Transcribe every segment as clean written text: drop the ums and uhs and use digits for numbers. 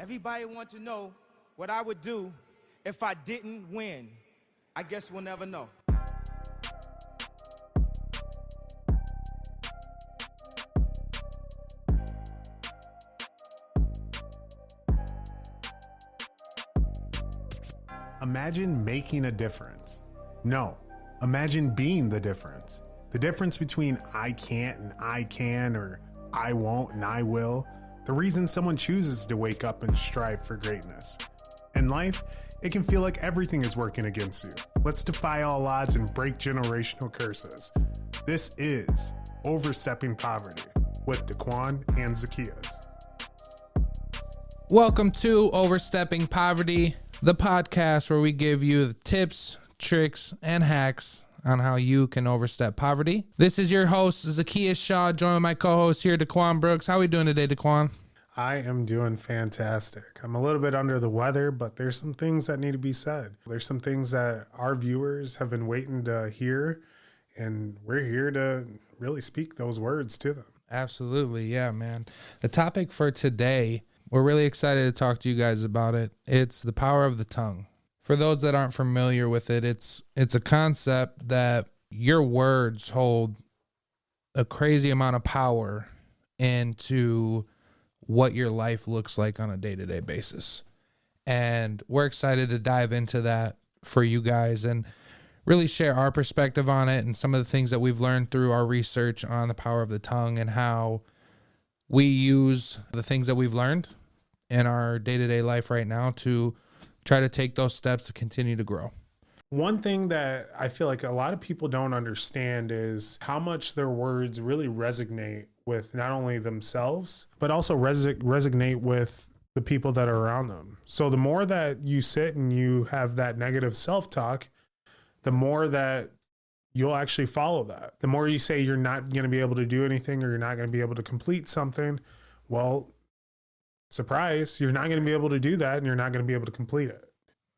Everybody wants to know what I would do if I didn't win. I guess we'll never know. Imagine making a difference. No, imagine being the difference. The difference between I can't and I can, or I won't and I will. The reason someone chooses to wake up and strive for greatness. In life, it can feel like everything is working against you. Let's defy all odds and break generational curses. This is Overstepping Poverty with Daquan and Zachaeus. Welcome to Overstepping Poverty, the podcast where we give you the tips, tricks, and hacks on how you can overstep poverty. This is your host, Zachaeus Shaw, joined by my co-host here, Daquan Brooks. How are we doing today, Daquan? I am doing fantastic. I'm a little bit under the weather, but there's some things that need to be said. There's some things that our viewers have been waiting to hear, and we're here to really speak those words to them. Absolutely. Yeah, man. The topic for today, we're really excited to talk to you guys about it. It's the power of the tongue. For those that aren't familiar with it, it's a concept that your words hold a crazy amount of power into what your life looks like on a day-to-day basis. And we're excited to dive into that for you guys and really share our perspective on it and some of the things that we've learned through our research on the power of the tongue and how we use the things that we've learned in our day-to-day life right now to try to take those steps to continue to grow. One thing that I feel like a lot of people don't understand is how much their words really resonate with not only themselves, but also resonate with the people that are around them. So the more that you sit and you have that negative self-talk, the more that you'll actually follow that. The more you say you're not going to be able to do anything or you're not going to be able to complete something, well, surprise, you're not going to be able to do that and you're not going to be able to complete it.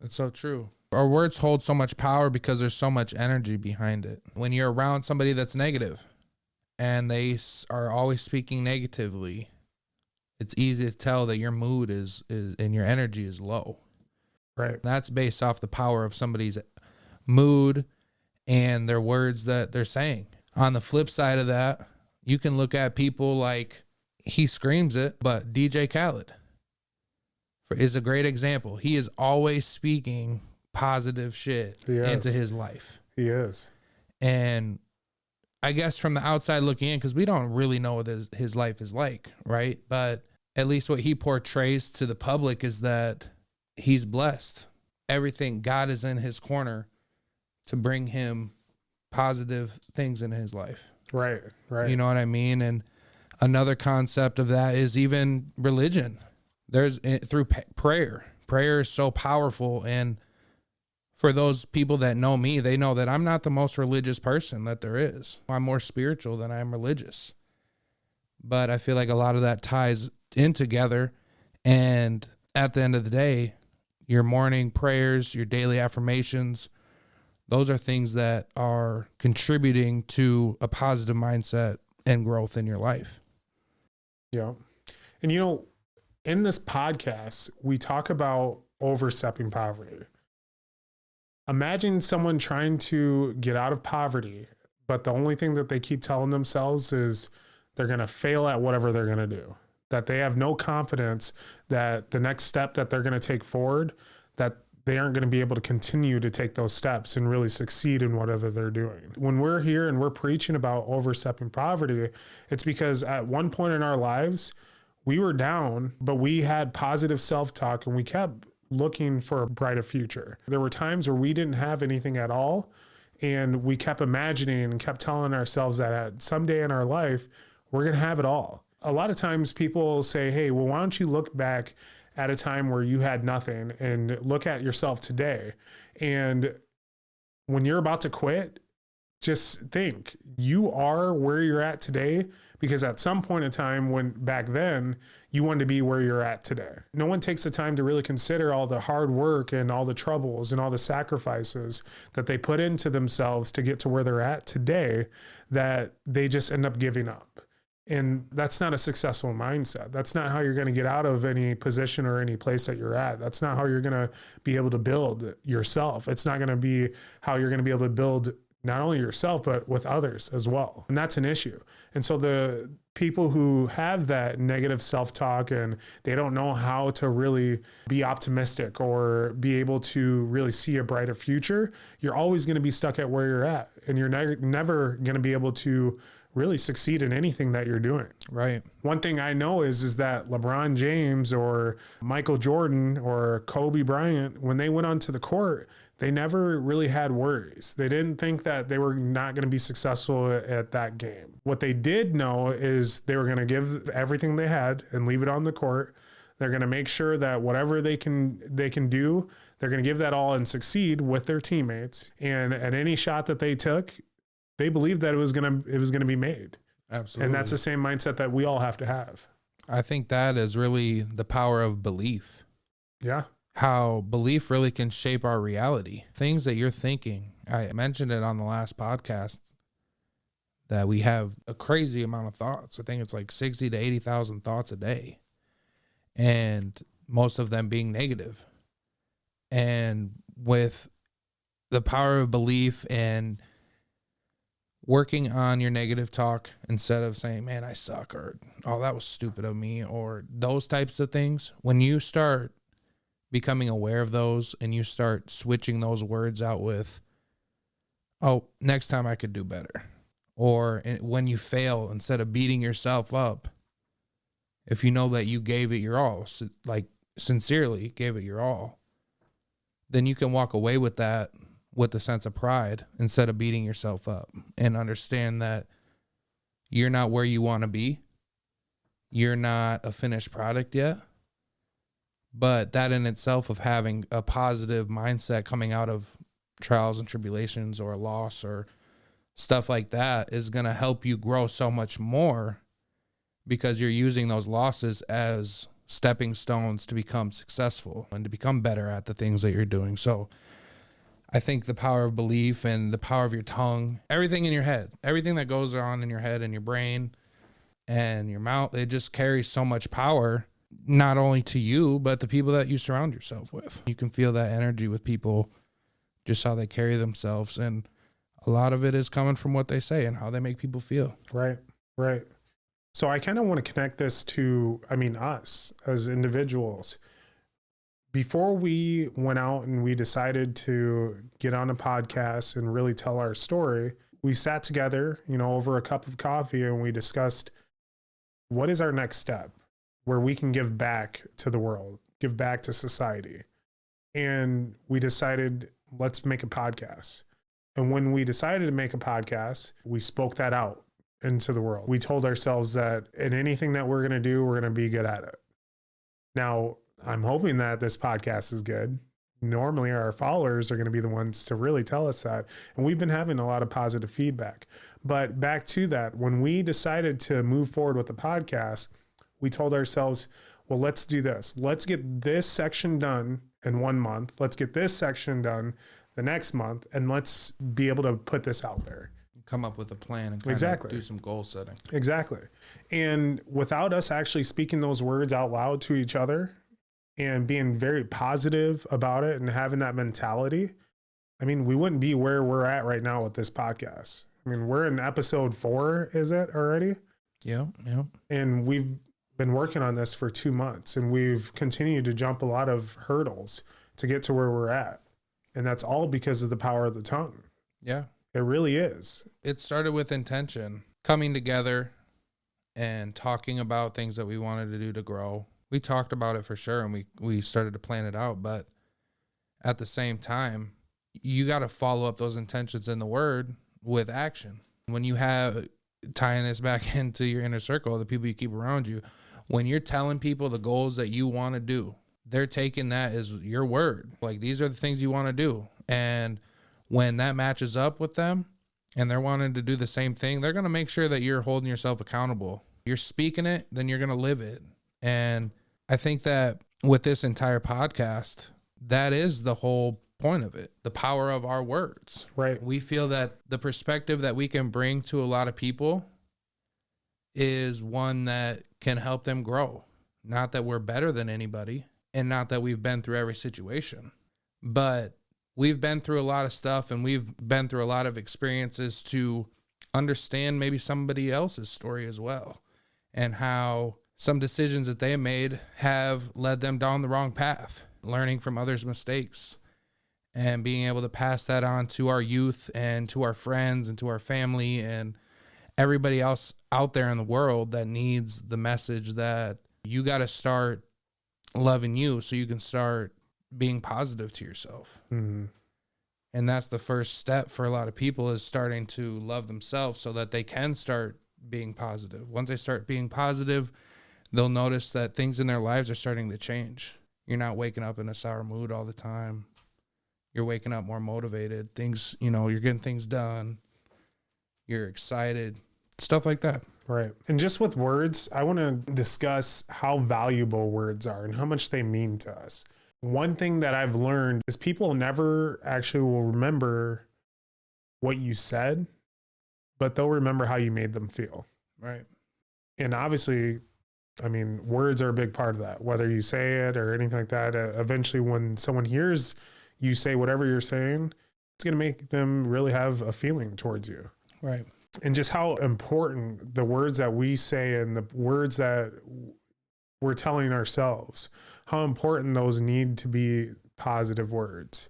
It's so true. Our words hold so much power because there's so much energy behind it. When you're around somebody that's negative and they are always speaking negatively, it's easy to tell that your mood is and your energy is low. Right. That's based off the power of somebody's mood and their words that they're saying. On the flip side of that, you can look at people like, he screams it, but DJ Khaled is a great example. He is always speaking positive shit into his life. He is. And I guess from the outside looking in, because we don't really know what his life is like, right? But at least what he portrays to the public is that he's blessed. Everything, God is in his corner to bring him positive things in his life. Right. You know what I mean? And another concept of that is even religion. There's through prayer. Prayer is so powerful. And for those people that know me, they know that I'm not the most religious person that there is. I'm more spiritual than I'm religious. But I feel like a lot of that ties in together. And at the end of the day, your morning prayers, your daily affirmations, those are things that are contributing to a positive mindset and growth in your life. Yeah. And in this podcast, we talk about overstepping poverty. Imagine someone trying to get out of poverty, but the only thing that they keep telling themselves is they're going to fail at whatever they're going to do, that they have no confidence that the next step that they're going to take forward, that they aren't going to be able to continue to take those steps and really succeed in whatever they're doing. When we're here and we're preaching about overstepping poverty, it's because at one point in our lives, we were down, but we had positive self-talk and we kept looking for a brighter future. There were times where we didn't have anything at all, and we kept imagining and kept telling ourselves that at someday in our life, we're going to have it all. A lot of times people say, hey, well, why don't you look back at a time where you had nothing and look at yourself today? And when you're about to quit, just think you are where you're at today because at some point in time when back then you wanted to be where you're at today. No one takes the time to really consider all the hard work and all the troubles and all the sacrifices that they put into themselves to get to where they're at today, that they just end up giving up. And that's not a successful mindset. That's not how you're going to get out of any position or any place that you're at. That's not how you're going to be able to build yourself. It's not going to be how you're going to be able to build not only yourself, but with others as well. And that's an issue. And so the people who have that negative self-talk and they don't know how to really be optimistic or be able to really see a brighter future, you're always going to be stuck at where you're at. And you're never going to be able to really succeed in anything that you're doing. Right. One thing I know is that LeBron James or Michael Jordan or Kobe Bryant, when they went onto the court, they never really had worries. They didn't think that they were not going to be successful at that game. What they did know is they were going to give everything they had and leave it on the court. They're going to make sure that whatever they can do, they're going to give that all and succeed with their teammates. And at any shot that they took, they believed that it was going to be made. Absolutely. And that's the same mindset that we all have to have. I think that is really the power of belief. Yeah. How belief really can shape our reality. Things that you're thinking. I mentioned it on the last podcast that we have a crazy amount of thoughts. I think it's like 60 to 80,000 thoughts a day. And most of them being negative. And with the power of belief and working on your negative talk instead of saying, man, I suck, or, oh, that was stupid of me, or those types of things. When you start becoming aware of those and you start switching those words out with, oh, next time I could do better. Or when you fail, instead of beating yourself up, if you know that you gave it your all, like sincerely gave it your all, then you can walk away with that with a sense of pride instead of beating yourself up, and understand that you're not where you want to be. You're not a finished product yet. But that in itself of having a positive mindset coming out of trials and tribulations or a loss or stuff like that is going to help you grow so much more, because you're using those losses as stepping stones to become successful and to become better at the things that you're doing. So I think the power of belief and the power of your tongue, everything in your head, everything that goes on in your head and your brain and your mouth, it just carries so much power, not only to you, but the people that you surround yourself with. You can feel that energy with people, just how they carry themselves. And a lot of it is coming from what they say and how they make people feel. Right. Right. So I kind of want to connect this to, us as individuals. Before we went out and we decided to get on a podcast and really tell our story, we sat together, over a cup of coffee, and we discussed what is our next step where we can give back to the world, give back to society. And we decided, let's make a podcast. And when we decided to make a podcast, we spoke that out into the world. We told ourselves that in anything that we're going to do, we're going to be good at it. Now, I'm hoping that this podcast is good. Normally our followers are going to be the ones to really tell us that. And we've been having a lot of positive feedback. But back to that, when we decided to move forward with the podcast, we told ourselves, well, let's do this. Let's get this section done in 1 month. Let's get this section done the next month. And let's be able to put this out there. Come up with a plan and kind of do some goal setting. Exactly. And without us actually speaking those words out loud to each other and being very positive about it and having that mentality, we wouldn't be where we're at right now with this podcast. We're in episode 4, is it already? Yeah. And we've been working on this for 2 months, and we've continued to jump a lot of hurdles to get to where we're at. And that's all because of the power of the tongue. Yeah. It really is. It started with intention, coming together and talking about things that we wanted to do to grow. We talked about it for sure, and we started to plan it out. But at the same time, you got to follow up those intentions in the word with action. When you have, tying this back into your inner circle, the people you keep around you, when you're telling people the goals that you want to do, they're taking that as your word. Like, these are the things you want to do. And when that matches up with them and they're wanting to do the same thing, they're going to make sure that you're holding yourself accountable. You're speaking it, then you're going to live it. And I think that with this entire podcast, that is the whole point of it, the power of our words. Right. We feel that the perspective that we can bring to a lot of people is one that can help them grow. Not that we're better than anybody, and not that we've been through every situation, but we've been through a lot of stuff, and we've been through a lot of experiences to understand maybe somebody else's story as well, and how some decisions that they made have led them down the wrong path, learning from others' mistakes and being able to pass that on to our youth and to our friends and to our family and everybody else out there in the world that needs the message that you got to start loving you so you can start being positive to yourself. Mm-hmm. And that's the first step for a lot of people, is starting to love themselves so that they can start being positive. Once they start being positive, they'll notice that things in their lives are starting to change. You're not waking up in a sour mood all the time. You're waking up more motivated. Things, you're getting things done. You're excited. Stuff like that. Right. And just with words, I want to discuss how valuable words are and how much they mean to us. One thing that I've learned is people never actually will remember what you said, but they'll remember how you made them feel. Right. And obviously, I mean, words are a big part of that, whether you say it or anything like that. Eventually, when someone hears you say whatever you're saying, it's going to make them really have a feeling towards you. Right. And just how important the words that we say and the words that we're telling ourselves, how important those need to be positive words,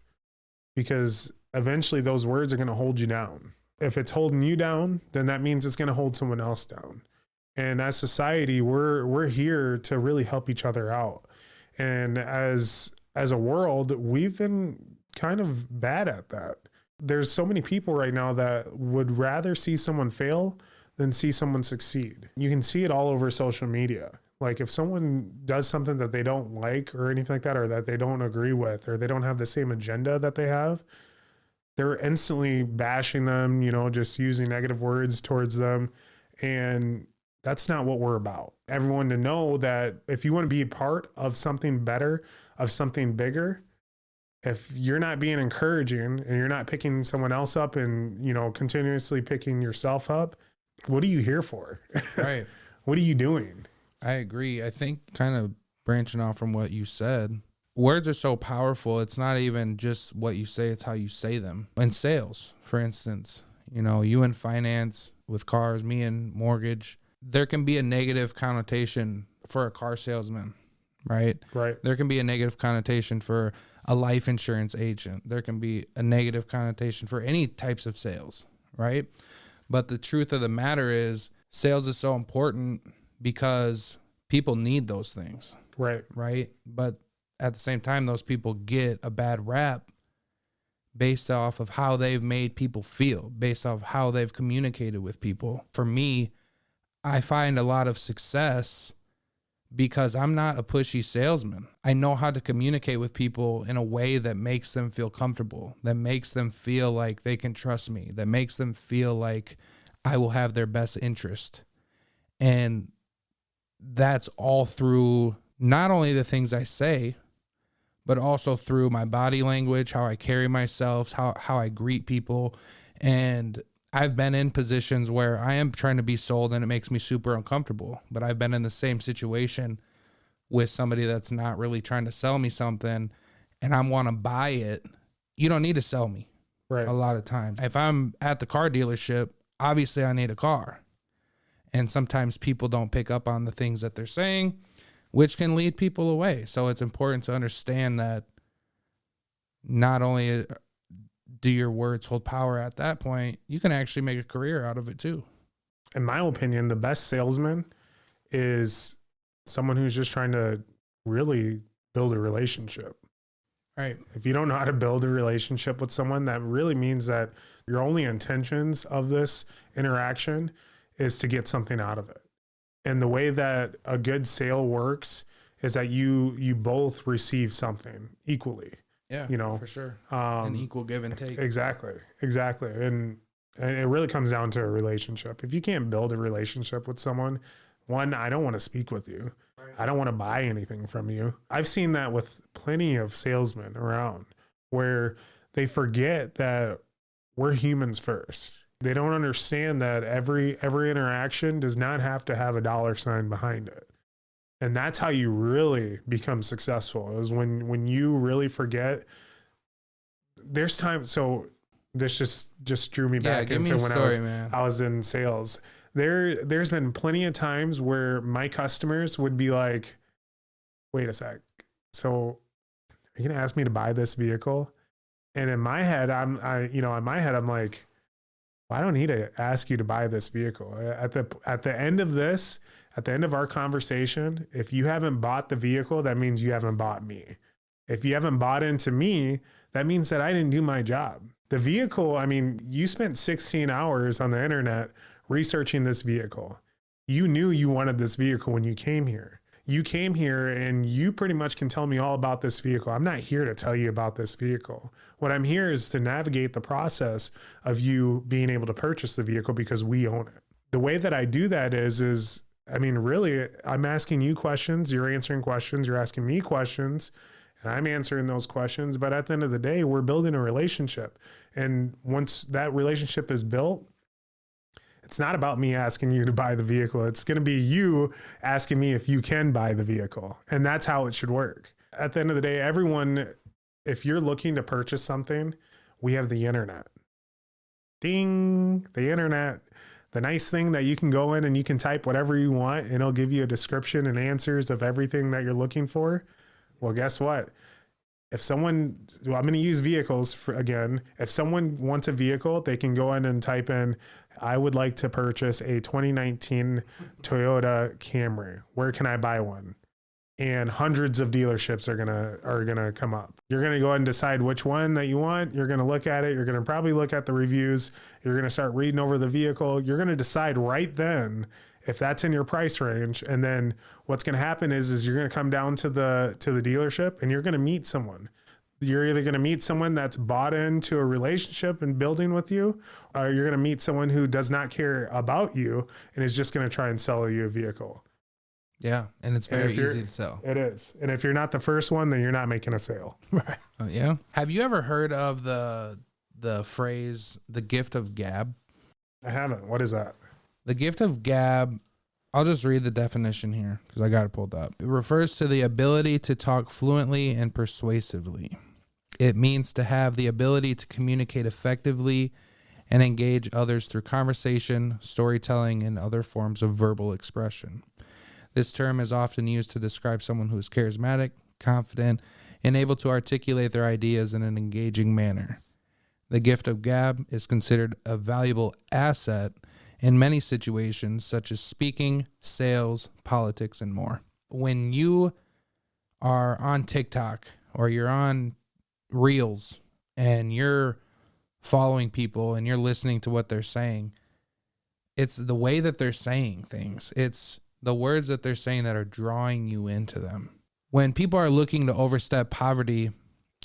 because eventually those words are going to hold you down. If it's holding you down, then that means it's going to hold someone else down. And as society, we're here to really help each other out. And as a world, we've been kind of bad at that. There's so many people right now that would rather see someone fail than see someone succeed. You can see it all over social media. Like if someone does something that they don't like or anything like that, or that they don't agree with, or they don't have the same agenda that they have, they're instantly bashing them, just using negative words towards them. And that's not what we're about. Everyone to know that if you want to be a part of something better, of something bigger, if you're not being encouraging and you're not picking someone else up and, continuously picking yourself up, what are you here for? Right. What are you doing? I agree. I think, kind of branching off from what you said, words are so powerful. It's not even just what you say, it's how you say them. In sales, for instance, you in finance with cars, me in mortgage, there can be a negative connotation for a car salesman, right? Right. There can be a negative connotation for a life insurance agent. There can be a negative connotation for any types of sales, right? But the truth of the matter is, sales is so important because people need those things. Right. Right. But at the same time, those people get a bad rap based off of how they've made people feel, based off how they've communicated with people. For me, I find a lot of success because I'm not a pushy salesman. I know how to communicate with people in a way that makes them feel comfortable, that makes them feel like they can trust me, that makes them feel like I will have their best interest. And that's all through not only the things I say, but also through my body language, how I carry myself, how I greet people. And I've been in positions where I am trying to be sold and it makes me super uncomfortable. But I've been in the same situation with somebody that's not really trying to sell me something and I want to buy it. You don't need to sell me. Right. A lot of times. If I'm at the car dealership, obviously I need a car. And sometimes people don't pick up on the things that they're saying, which can lead people away. So it's important to understand that not only do your words hold power at that point, you can actually make a career out of it too. In my opinion, the best salesman is someone who's just trying to really build a relationship. Right. If you don't know how to build a relationship with someone, that really means that your only intentions of this interaction is to get something out of it. And the way that a good sale works is that you both receive something equally. Yeah, for sure. An equal give and take. Exactly. And it really comes down to a relationship. If you can't build a relationship with someone, one, I don't want to speak with you. Right. I don't want to buy anything from you. I've seen that with plenty of salesmen around where they forget that we're humans first. They don't understand that every interaction does not have to have a dollar sign behind it. And that's how you really become successful, is when you really forget. There's time. So this just drew me back into when I was in sales. There's been plenty of times where my customers would be like, wait a sec. So are you going to ask me to buy this vehicle? And in my head, I'm like, well, I don't need to ask you to buy this vehicle. At the end of our conversation, if you haven't bought the vehicle, that means you haven't bought me. If you haven't bought into me, that means that I didn't do my job. The vehicle, I mean, you spent 16 hours on the internet researching this vehicle. You knew you wanted this vehicle when you came here. You came here and you pretty much can tell me all about this vehicle. I'm not here to tell you about this vehicle. What I'm here is to navigate the process of you being able to purchase the vehicle because we own it. The way that I do that is, I mean, really, I'm asking you questions, you're answering questions, you're asking me questions, and I'm answering those questions. But at the end of the day, we're building a relationship. And once that relationship is built, it's not about me asking you to buy the vehicle. It's going to be you asking me if you can buy the vehicle. And that's how it should work. At the end of the day, everyone, if you're looking to purchase something, we have the internet. Ding, the internet. The nice thing that you can go in and you can type whatever you want and it'll give you a description and answers of everything that you're looking for. Well, guess what? I'm going to use vehicles again. If someone wants a vehicle, they can go in and type in, I would like to purchase a 2019 Toyota Camry. Where can I buy one? And hundreds of dealerships are gonna come up. You're gonna go ahead and decide which one that you want. You're gonna look at it. You're gonna probably look at the reviews. You're gonna start reading over the vehicle. You're gonna decide right then if that's in your price range. And then what's going to happen is you're going to come down to the dealership and you're going to meet someone. You're either going to meet someone that's bought into a relationship and building with you, or you're going to meet someone who does not care about you and is just going to try and sell you a vehicle. Yeah. And it's very easy to sell. It is. And if you're not the first one, then you're not making a sale. Right. Yeah. Have you ever heard of the phrase, the gift of gab? I haven't. What is that? The gift of gab, I'll just read the definition here because I got it pulled up. It refers to the ability to talk fluently and persuasively. It means to have the ability to communicate effectively and engage others through conversation, storytelling, and other forms of verbal expression. This term is often used to describe someone who is charismatic, confident, and able to articulate their ideas in an engaging manner. The gift of gab is considered a valuable asset in many situations, such as speaking, sales, politics, and more. When you are on TikTok or you're on Reels and you're following people and you're listening to what they're saying, it's the way that they're saying things. It's the words that they're saying that are drawing you into them. When people are looking to overstep poverty,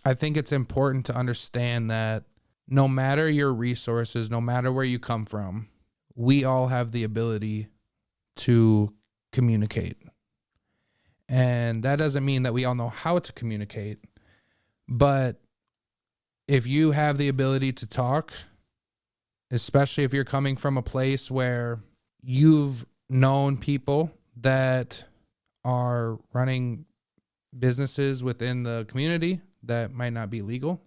I think it's important to understand that no matter your resources, no matter where you come from, we all have the ability to communicate. And that doesn't mean that we all know how to communicate. But if you have the ability to talk, especially if you're coming from a place where you've known people that are running businesses within the community that might not be legal,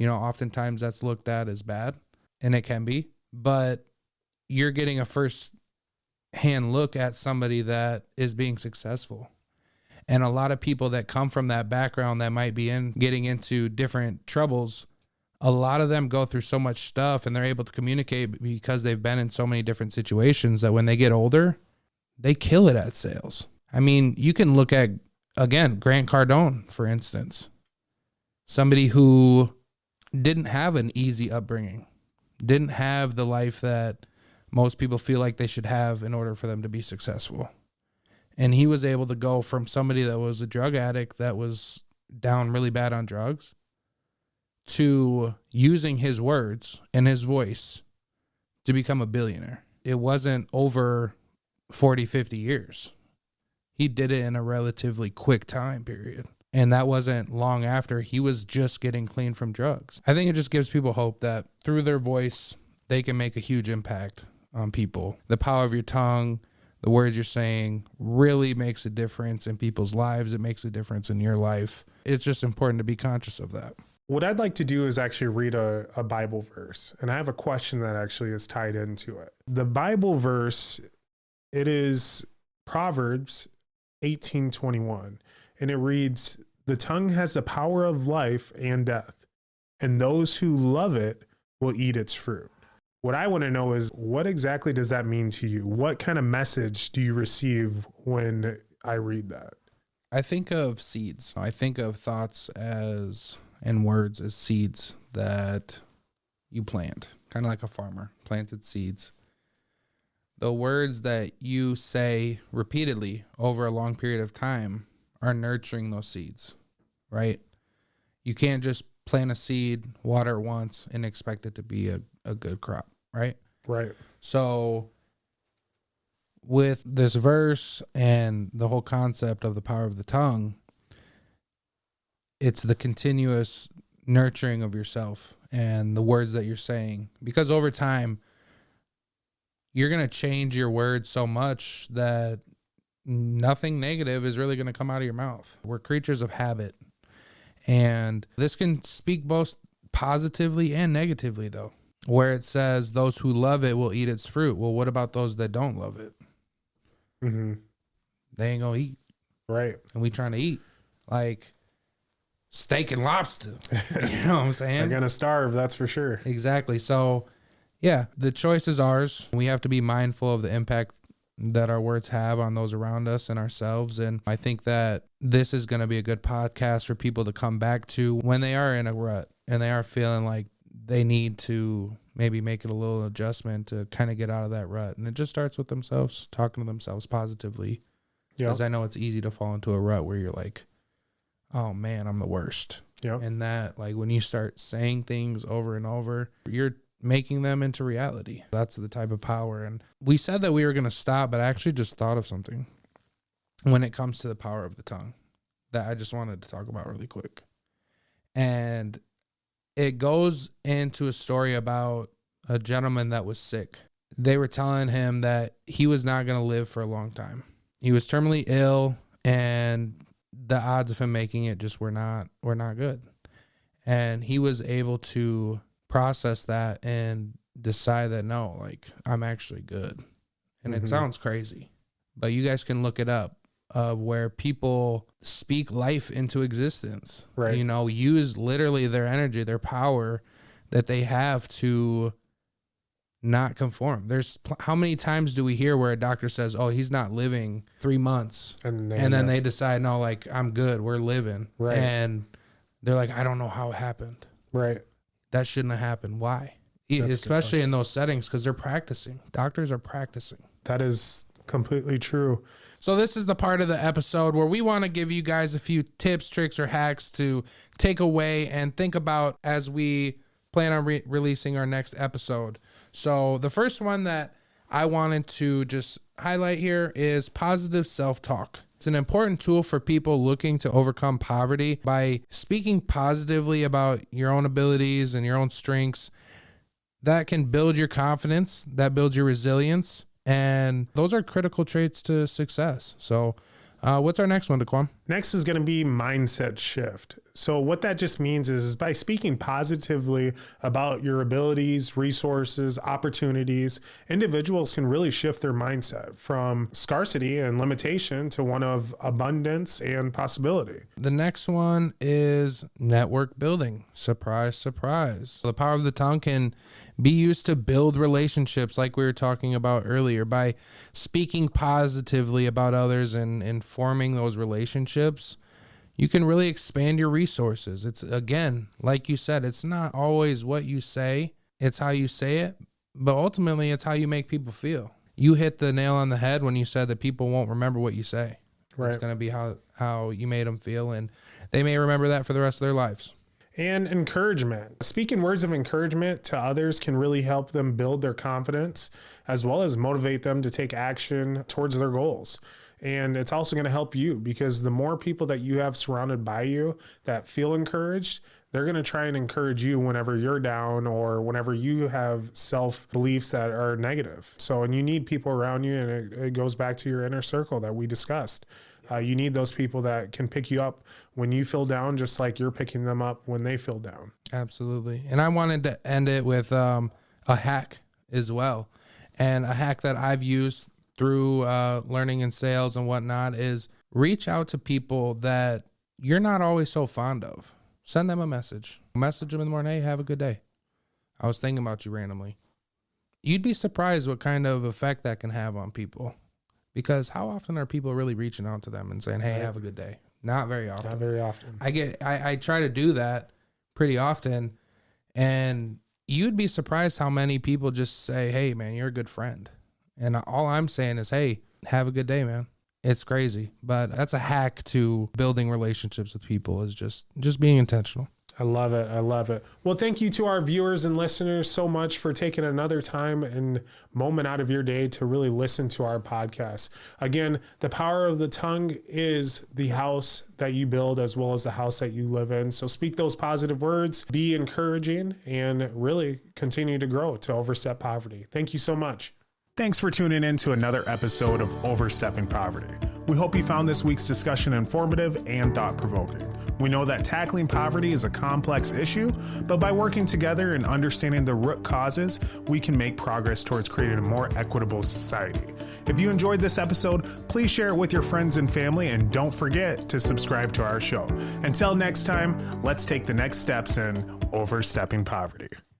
oftentimes that's looked at as bad, and it can be. But you're getting a first-hand look at somebody that is being successful. And a lot of people that come from that background that might be getting into different troubles, a lot of them go through so much stuff and they're able to communicate because they've been in so many different situations that when they get older, they kill it at sales. I mean, you can look at, again, Grant Cardone, for instance. Somebody who didn't have an easy upbringing, didn't have the life that most people feel like they should have in order for them to be successful. And he was able to go from somebody that was a drug addict that was down really bad on drugs to using his words and his voice to become a billionaire. It wasn't over 40, 50 years. He did it in a relatively quick time period. And that wasn't long after he was just getting clean from drugs. I think it just gives people hope that through their voice, they can make a huge impact on people. The power of your tongue, the words you're saying really makes a difference in people's lives. It makes a difference in your life. It's just important to be conscious of that. What I'd like to do is actually read a Bible verse, and I have a question that actually is tied into it. The Bible verse, it is Proverbs 18:21, and it reads, "The tongue has the power of life and death, and those who love it will eat its fruit." What I want to know is, what exactly does that mean to you? What kind of message do you receive when I read that? I think of seeds. I think of thoughts and words as seeds that you plant, kind of like a farmer planted seeds. The words that you say repeatedly over a long period of time are nurturing those seeds, right? You can't just plant a seed, water it once, and expect it to be a good crop, right? Right. So with this verse and the whole concept of the power of the tongue, it's the continuous nurturing of yourself and the words that you're saying. Because over time, you're going to change your words so much that nothing negative is really going to come out of your mouth. We're creatures of habit. And this can speak both positively and negatively, though, where it says those who love it will eat its fruit. Well, what about those that don't love it? Mm-hmm. They ain't going to eat. Right. And we trying to eat like steak and lobster. You know what I'm saying? They're going to starve, that's for sure. Exactly. So, yeah, the choice is ours. We have to be mindful of the impact that our words have on those around us and ourselves. And I think that this is going to be a good podcast for people to come back to when they are in a rut and they are feeling like they need to maybe make it a little adjustment to kind of get out of that rut. And it just starts with themselves, talking to themselves positively. Because I know it's easy to fall into a rut where you're like, oh man, I'm the worst. Yep. And that, like, when you start saying things over and over, you're making them into reality. That's the type of power. And we said that we were going to stop, but I actually just thought of something when it comes to the power of the tongue that I just wanted to talk about really quick. And it goes into a story about a gentleman that was sick. They were telling him that he was not going to live for a long time. He was terminally ill, and the odds of him making it just were not good. And he was able to process that and decide that, no, like, I'm actually good. And it sounds crazy, but you guys can look it up, of where people speak life into existence, right? You know, use literally their energy, their power that they have to not conform. There's how many times do we hear where a doctor says, oh, he's not living 3 months. And then they decide, no, like, I'm good. We're living. Right. And they're like, I don't know how it happened. Right. That shouldn't have happened. Why? Especially in those settings, because they're practicing. Doctors are practicing. That is completely true. So this is the part of the episode where we want to give you guys a few tips, tricks, or hacks to take away and think about as we plan on releasing our next episode. So the first one that I wanted to just highlight here is positive self-talk. It's an important tool for people looking to overcome poverty. By speaking positively about your own abilities and your own strengths, that can build your confidence, that builds your resilience, and those are critical traits to success. So what's our next one, Daquan? Next is going to be mindset shift. So what that just means is by speaking positively about your abilities, resources, opportunities, individuals can really shift their mindset from scarcity and limitation to one of abundance and possibility. The next one is network building. Surprise, surprise. The power of the tongue can be used to build relationships like we were talking about earlier. By speaking positively about others and forming those relationships, you can really expand your resources. It's, again, like you said, it's not always what you say, it's how you say it, but ultimately it's how you make people feel. You hit the nail on the head when you said that people won't remember what you say. Right. It's going to be how you made them feel, and they may remember that for the rest of their lives. And encouragement. Speaking words of encouragement to others can really help them build their confidence, as well as motivate them to take action towards their goals. And it's also going to help you, because the more people that you have surrounded by you that feel encouraged, they're going to try and encourage you whenever you're down or whenever you have self-beliefs that are negative. So, and you need people around you, and it goes back to your inner circle that we discussed. You need those people that can pick you up when you feel down, just like you're picking them up when they feel down. Absolutely. And I wanted to end it with a hack as well. And a hack that I've used through learning in sales and whatnot is reach out to people that you're not always so fond of. Send them a message. Message them in the morning. Hey, have a good day. I was thinking about you randomly. You'd be surprised what kind of effect that can have on people. Because how often are people really reaching out to them and saying, hey, have a good day? Not very often. Not very often. I try to do that pretty often. And you'd be surprised how many people just say, hey, man, you're a good friend. And all I'm saying is, hey, have a good day, man. It's crazy, but that's a hack to building relationships with people, is just being intentional. I love it. I love it. Well, thank you to our viewers and listeners so much for taking another time and moment out of your day to really listen to our podcast. Again, the power of the tongue is the house that you build as well as the house that you live in. So speak those positive words, be encouraging, and really continue to grow to overstep poverty. Thank you so much. Thanks for tuning in to another episode of Overstepping Poverty. We hope you found this week's discussion informative and thought-provoking. We know that tackling poverty is a complex issue, but by working together and understanding the root causes, we can make progress towards creating a more equitable society. If you enjoyed this episode, please share it with your friends and family, and don't forget to subscribe to our show. Until next time, let's take the next steps in overstepping poverty.